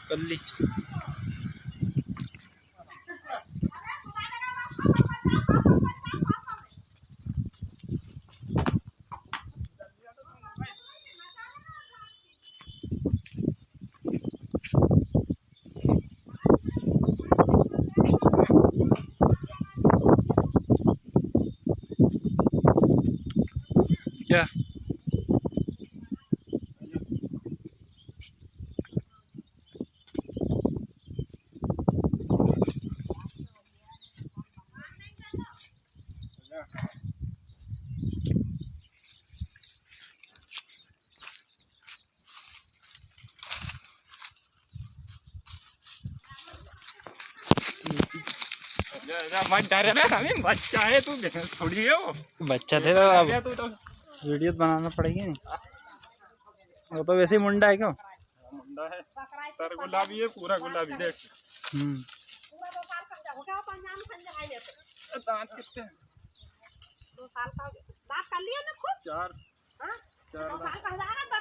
कल्ली क्या मत डरे ना, हमें बच्चा है तू, थोड़ी है वो बच्चा थे तो अब वीडियो बनाना पड़ेगी नहीं। वो तो वैसे ही मुंडा है। क्यों मुंडा है? सर गुलाबी है, पूरा गुलाबी देख। दांत कितने हैं? 2 साल का दांत कर लिया ना खुद। 4 4 दांत।